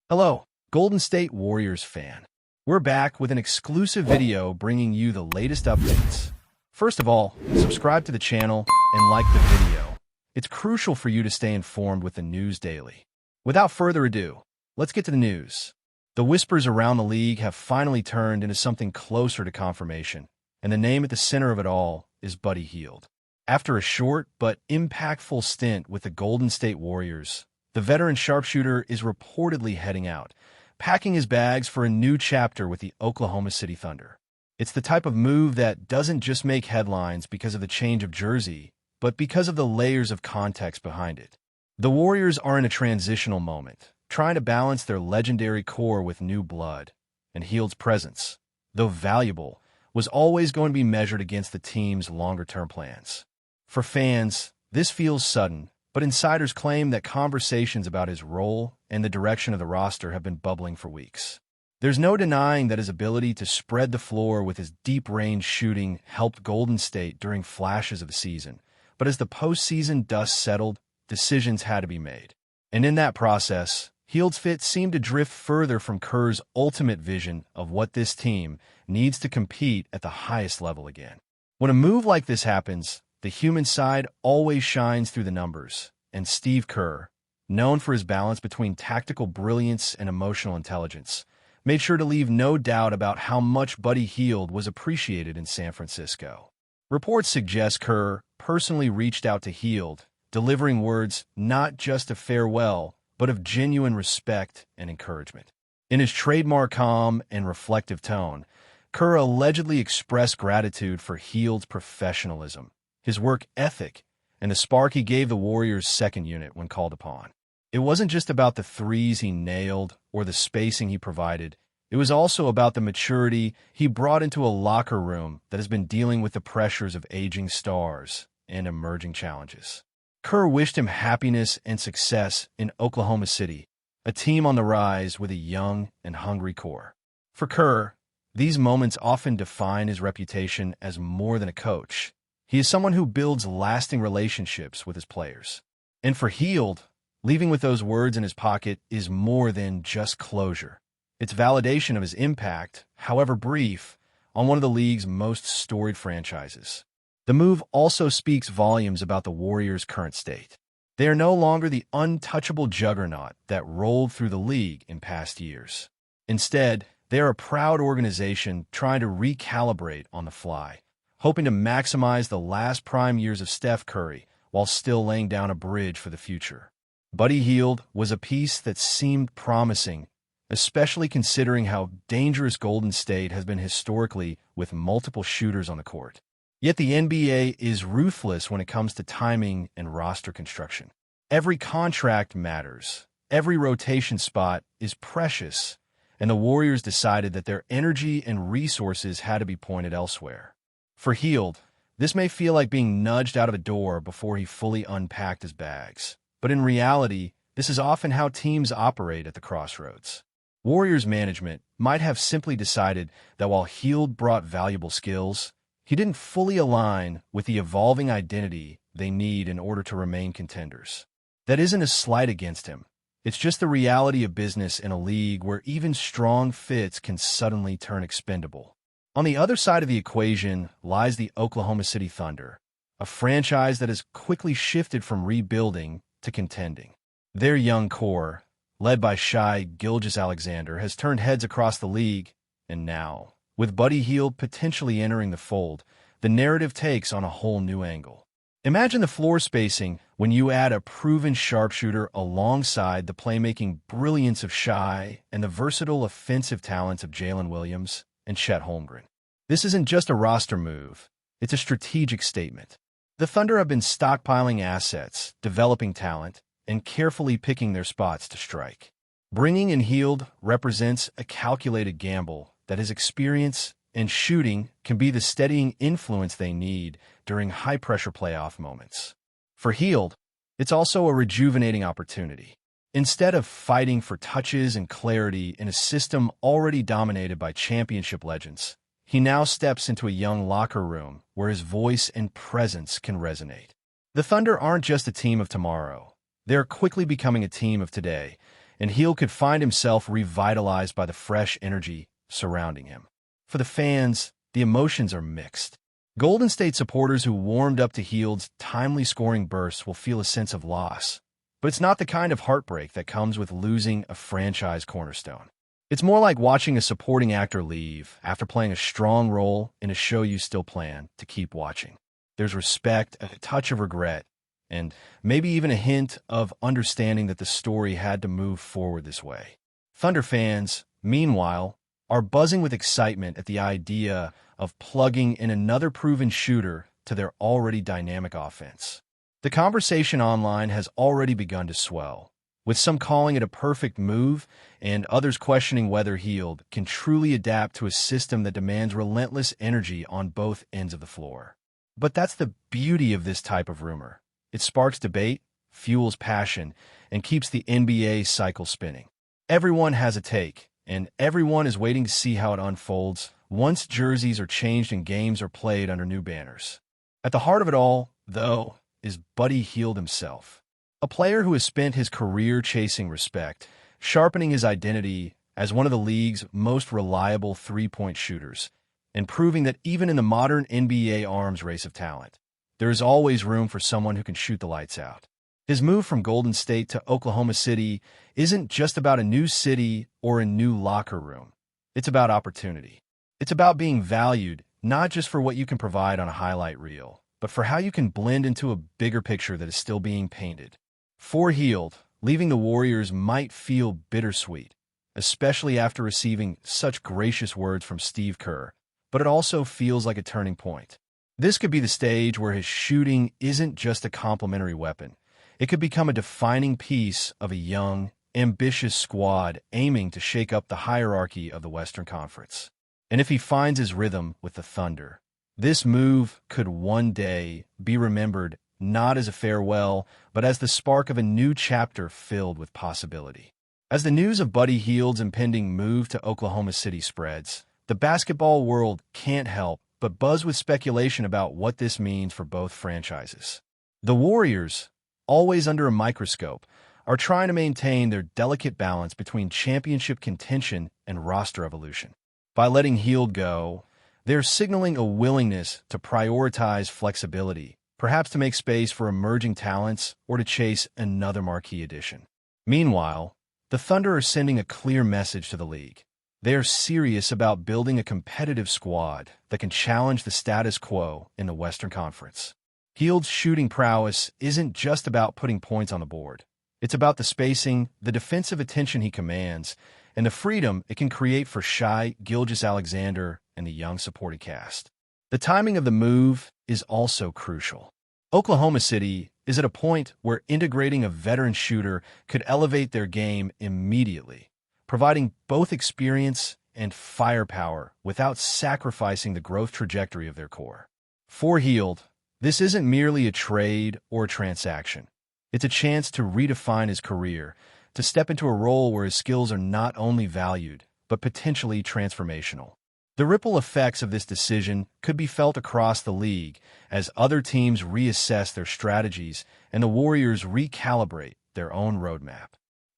Hello, Golden State Warriors fan. We're back with an exclusive video bringing you the latest updates. First of all, subscribe to the channel and like the video. It's crucial for you to stay informed with the news daily. Without further ado, let's get to the news. The whispers around the league have finally turned into something closer to confirmation, and the name at the center of it all is Buddy Hield. After a short but impactful stint with the Golden State Warriors, the veteran sharpshooter is reportedly heading out, packing his bags for a new chapter with the Oklahoma City Thunder. It's the type of move that doesn't just make headlines because of the change of jersey, but because of the layers of context behind it. The Warriors are in a transitional moment, trying to balance their legendary core with new blood, and Hield's presence, though valuable, was always going to be measured against the team's longer-term plans. For fans, this feels sudden, but insiders claim that conversations about his role and the direction of the roster have been bubbling for weeks. There's no denying that his ability to spread the floor with his deep-range shooting helped Golden State during flashes of the season, but as the postseason dust settled, decisions had to be made. And in that process, Hield's fit seemed to drift further from Kerr's ultimate vision of what this team needs to compete at the highest level again. When a move like this happens, the human side always shines through the numbers, and Steve Kerr, known for his balance between tactical brilliance and emotional intelligence, made sure to leave no doubt about how much Buddy Hield was appreciated in San Francisco. Reports suggest Kerr personally reached out to Hield, delivering words not just of farewell, but of genuine respect and encouragement. In his trademark calm and reflective tone, Kerr allegedly expressed gratitude for Hield's professionalism, his work ethic, and the spark he gave the Warriors' second unit when called upon. It wasn't just about the threes he nailed or the spacing he provided. It was also about the maturity he brought into a locker room that has been dealing with the pressures of aging stars and emerging challenges. Kerr wished him happiness and success in Oklahoma City, a team on the rise with a young and hungry core. For Kerr, these moments often define his reputation as more than a coach. He is someone who builds lasting relationships with his players. And for Hield, leaving with those words in his pocket is more than just closure. It's validation of his impact, however brief, on one of the league's most storied franchises. The move also speaks volumes about the Warriors' current state. They are no longer the untouchable juggernaut that rolled through the league in past years. Instead, they are a proud organization trying to recalibrate on the fly, hoping to maximize the last prime years of Steph Curry while still laying down a bridge for the future. Buddy Hield was a piece that seemed promising, especially considering how dangerous Golden State has been historically with multiple shooters on the court. Yet the NBA is ruthless when it comes to timing and roster construction. Every contract matters. Every rotation spot is precious, and the Warriors decided that their energy and resources had to be pointed elsewhere. For Hield, this may feel like being nudged out of a door before he fully unpacked his bags. But in reality, this is often how teams operate at the crossroads. Warriors management might have simply decided that while Hield brought valuable skills, he didn't fully align with the evolving identity they need in order to remain contenders. That isn't a slight against him. It's just the reality of business in a league where even strong fits can suddenly turn expendable. On the other side of the equation lies the Oklahoma City Thunder, a franchise that has quickly shifted from rebuilding to contending. Their young core, led by Shai Gilgeous-Alexander, has turned heads across the league, and now, with Buddy Hield potentially entering the fold, the narrative takes on a whole new angle. Imagine the floor spacing when you add a proven sharpshooter alongside the playmaking brilliance of Shai and the versatile offensive talents of Jalen Williams and Chet Holmgren. This isn't just a roster move, it's a strategic statement. The Thunder have been stockpiling assets, developing talent, and carefully picking their spots to strike. Bringing in Hield represents a calculated gamble that his experience and shooting can be the steadying influence they need during high-pressure playoff moments. For Hield, it's also a rejuvenating opportunity. Instead of fighting for touches and clarity in a system already dominated by championship legends, he now steps into a young locker room where his voice and presence can resonate. The Thunder aren't just a team of tomorrow. They're quickly becoming a team of today, and Hield could find himself revitalized by the fresh energy surrounding him. For the fans, the emotions are mixed. Golden State supporters who warmed up to Hield's timely scoring bursts will feel a sense of loss, but it's not the kind of heartbreak that comes with losing a franchise cornerstone. It's more like watching a supporting actor leave after playing a strong role in a show you still plan to keep watching. There's respect, a touch of regret, and maybe even a hint of understanding that the story had to move forward this way. Thunder fans, meanwhile, are buzzing with excitement at the idea of plugging in another proven shooter to their already dynamic offense. The conversation online has already begun to swell, with some calling it a perfect move and others questioning whether Hield can truly adapt to a system that demands relentless energy on both ends of the floor. But that's the beauty of this type of rumor. It sparks debate, fuels passion, and keeps the NBA cycle spinning. Everyone has a take, and everyone is waiting to see how it unfolds once jerseys are changed and games are played under new banners. At the heart of it all, though, is Buddy Hield himself. A player who has spent his career chasing respect, sharpening his identity as one of the league's most reliable three-point shooters, and proving that even in the modern NBA arms race of talent, there is always room for someone who can shoot the lights out. His move from Golden State to Oklahoma City isn't just about a new city or a new locker room. It's about opportunity. It's about being valued, not just for what you can provide on a highlight reel, but for how you can blend into a bigger picture that is still being painted. For Hield, leaving the Warriors might feel bittersweet, especially after receiving such gracious words from Steve Kerr, but it also feels like a turning point. This could be the stage where his shooting isn't just a complementary weapon. It could become a defining piece of a young, ambitious squad aiming to shake up the hierarchy of the Western Conference. And if he finds his rhythm with the Thunder, this move could one day be remembered not as a farewell, but as the spark of a new chapter filled with possibility. As the news of Buddy Hield's impending move to Oklahoma City spreads, the basketball world can't help but buzz with speculation about what this means for both franchises. The Warriors, always under a microscope, are trying to maintain their delicate balance between championship contention and roster evolution. By letting Hield go, they're signaling a willingness to prioritize flexibility, perhaps to make space for emerging talents or to chase another marquee addition. Meanwhile, the Thunder are sending a clear message to the league. They are serious about building a competitive squad that can challenge the status quo in the Western Conference. Hield's shooting prowess isn't just about putting points on the board. It's about the spacing, the defensive attention he commands, and the freedom it can create for Shai Gilgeous-Alexander and the young supporting cast. The timing of the move is also crucial. Oklahoma City is at a point where integrating a veteran shooter could elevate their game immediately, providing both experience and firepower without sacrificing the growth trajectory of their core. For Hield, this isn't merely a trade or a transaction. It's a chance to redefine his career, to step into a role where his skills are not only valued, but potentially transformational. The ripple effects of this decision could be felt across the league as other teams reassess their strategies and the Warriors recalibrate their own roadmap.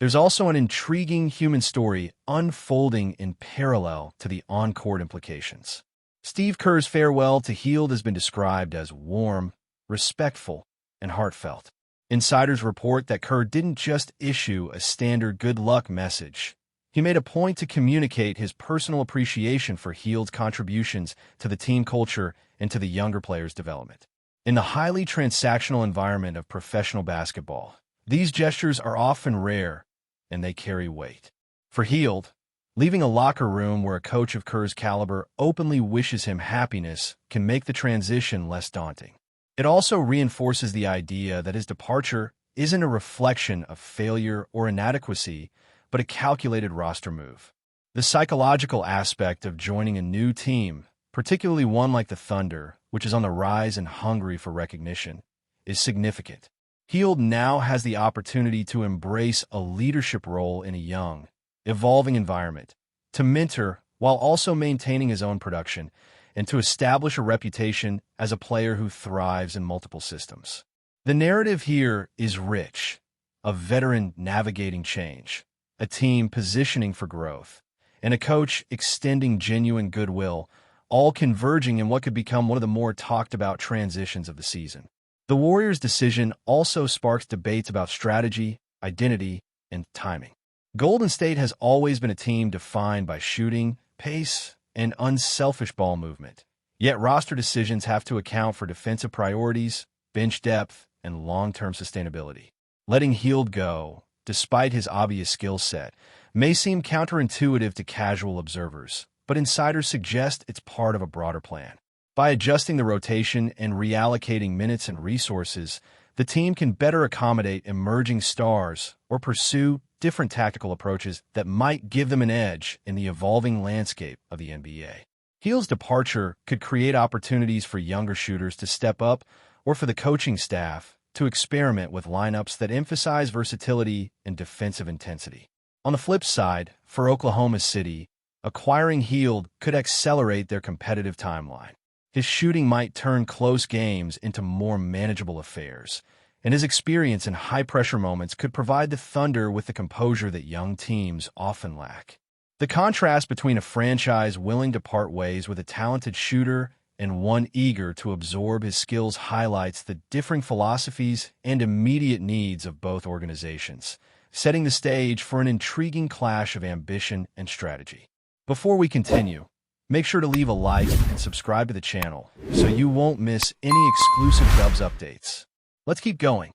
There's also an intriguing human story unfolding in parallel to the on-court implications. Steve Kerr's farewell to Hield has been described as warm, respectful, and heartfelt. Insiders report that Kerr didn't just issue a standard good luck message. He made a point to communicate his personal appreciation for Hield's contributions to the team culture and to the younger players' development. In the highly transactional environment of professional basketball, these gestures are often rare, and they carry weight. For Hield, leaving a locker room where a coach of Kerr's caliber openly wishes him happiness can make the transition less daunting. It also reinforces the idea that his departure isn't a reflection of failure or inadequacy, but a calculated roster move. The psychological aspect of joining a new team, particularly one like the Thunder, which is on the rise and hungry for recognition, is significant. Hield now has the opportunity to embrace a leadership role in a young, evolving environment, to mentor while also maintaining his own production, and to establish a reputation as a player who thrives in multiple systems. The narrative here is rich, a veteran navigating change, a team positioning for growth, and a coach extending genuine goodwill, all converging in what could become one of the more talked-about transitions of the season. The Warriors' decision also sparks debates about strategy, identity, and timing. Golden State has always been a team defined by shooting, pace, and unselfish ball movement. Yet roster decisions have to account for defensive priorities, bench depth, and long-term sustainability. Letting Hield go, despite his obvious skill set, may seem counterintuitive to casual observers, but insiders suggest it's part of a broader plan. By adjusting the rotation and reallocating minutes and resources, the team can better accommodate emerging stars or pursue different tactical approaches that might give them an edge in the evolving landscape of the NBA. Hield's departure could create opportunities for younger shooters to step up or for the coaching staff to experiment with lineups that emphasize versatility and defensive intensity. On the flip side, for Oklahoma City, acquiring Hield could accelerate their competitive timeline. His shooting might turn close games into more manageable affairs, and his experience in high-pressure moments could provide the Thunder with the composure that young teams often lack. The contrast between a franchise willing to part ways with a talented shooter and one eager to absorb his skills highlights the differing philosophies and immediate needs of both organizations, setting the stage for an intriguing clash of ambition and strategy. Before we continue, make sure to leave a like and subscribe to the channel so you won't miss any exclusive Dubs updates. Let's keep going.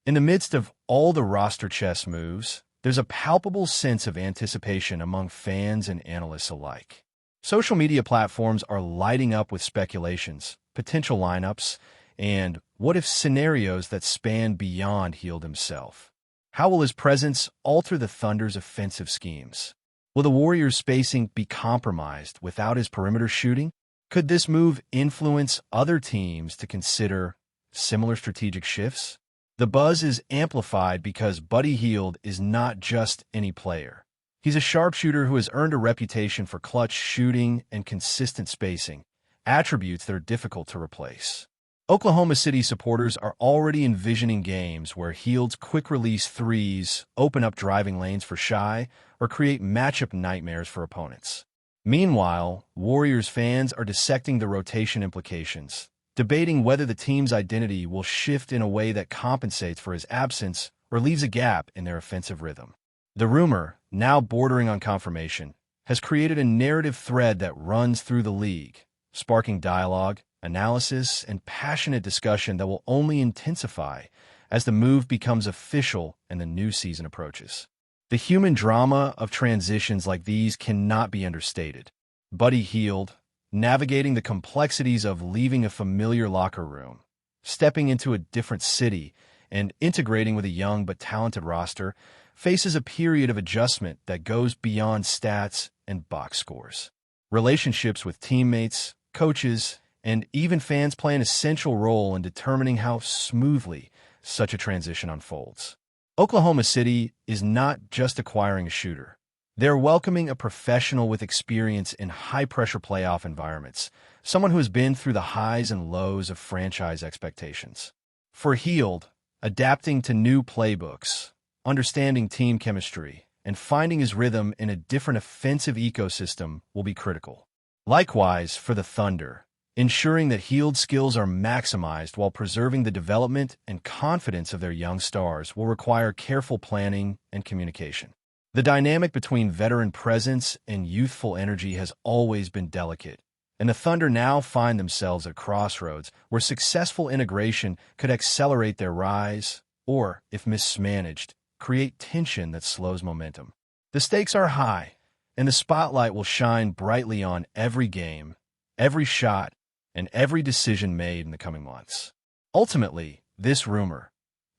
In the midst of all the roster chess moves, there's a palpable sense of anticipation among fans and analysts alike. Social media platforms are lighting up with speculations, potential lineups, and what-if scenarios that span beyond Hield himself. How will his presence alter the Thunder's offensive schemes? Will the Warriors' spacing be compromised without his perimeter shooting? Could this move influence other teams to consider similar strategic shifts? The buzz is amplified because Buddy Hield is not just any player. He's a sharpshooter who has earned a reputation for clutch shooting and consistent spacing, attributes that are difficult to replace. Oklahoma City supporters are already envisioning games where Hield's quick-release threes open up driving lanes for Shai or create matchup nightmares for opponents. Meanwhile, Warriors fans are dissecting the rotation implications, debating whether the team's identity will shift in a way that compensates for his absence or leaves a gap in their offensive rhythm. The rumor, now bordering on confirmation, has created a narrative thread that runs through the league, sparking dialogue, analysis, and passionate discussion that will only intensify as the move becomes official and the new season approaches. The human drama of transitions like these cannot be understated. Buddy Hield, navigating the complexities of leaving a familiar locker room, stepping into a different city, and integrating with a young but talented roster, faces a period of adjustment that goes beyond stats and box scores. Relationships with teammates, coaches, and even fans play an essential role in determining how smoothly such a transition unfolds. Oklahoma City is not just acquiring a shooter. They're welcoming a professional with experience in high-pressure playoff environments, someone who has been through the highs and lows of franchise expectations. For Hield, adapting to new playbooks, understanding team chemistry, and finding his rhythm in a different offensive ecosystem will be critical. Likewise, for the Thunder, ensuring that Hield's skills are maximized while preserving the development and confidence of their young stars will require careful planning and communication. The dynamic between veteran presence and youthful energy has always been delicate, and the Thunder now find themselves at crossroads where successful integration could accelerate their rise or, if mismanaged, create tension that slows momentum. The stakes are high, and the spotlight will shine brightly on every game, every shot, and every decision made in the coming months. Ultimately, this rumor,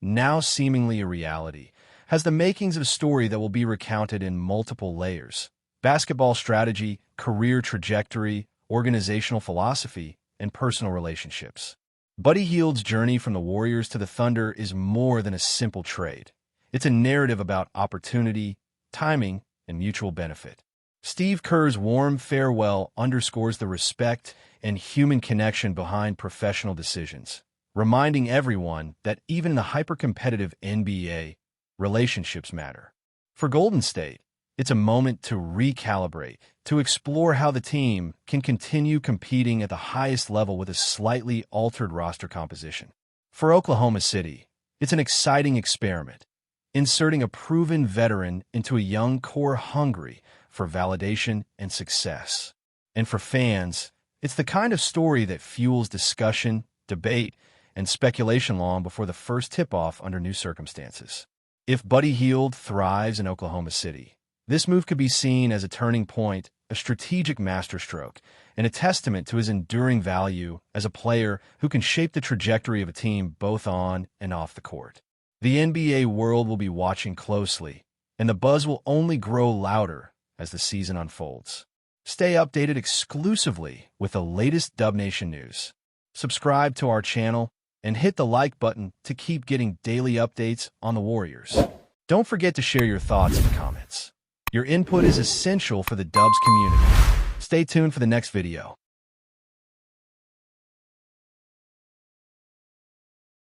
now seemingly a reality, has the makings of a story that will be recounted in multiple layers: basketball strategy, career trajectory, organizational philosophy, and personal relationships. Buddy Hield's journey from the Warriors to the Thunder is more than a simple trade. It's a narrative about opportunity, timing, and mutual benefit. Steve Kerr's warm farewell underscores the respect and human connection behind professional decisions, reminding everyone that even in the hyper-competitive NBA, relationships matter. For Golden State, it's a moment to recalibrate, to explore how the team can continue competing at the highest level with a slightly altered roster composition. For Oklahoma City, it's an exciting experiment, inserting a proven veteran into a young core hungry for validation and success. And for fans, it's the kind of story that fuels discussion, debate, and speculation long before the first tip-off under new circumstances. If Buddy Hield thrives in Oklahoma City, this move could be seen as a turning point, a strategic masterstroke, and a testament to his enduring value as a player who can shape the trajectory of a team both on and off the court. The NBA world will be watching closely, and the buzz will only grow louder as the season unfolds. Stay updated exclusively with the latest Dub Nation news. Subscribe to our channel and hit the like button to keep getting daily updates on the Warriors. Don't forget to share your thoughts in the comments. Your input is essential for the Dubs community. Stay tuned for the next video.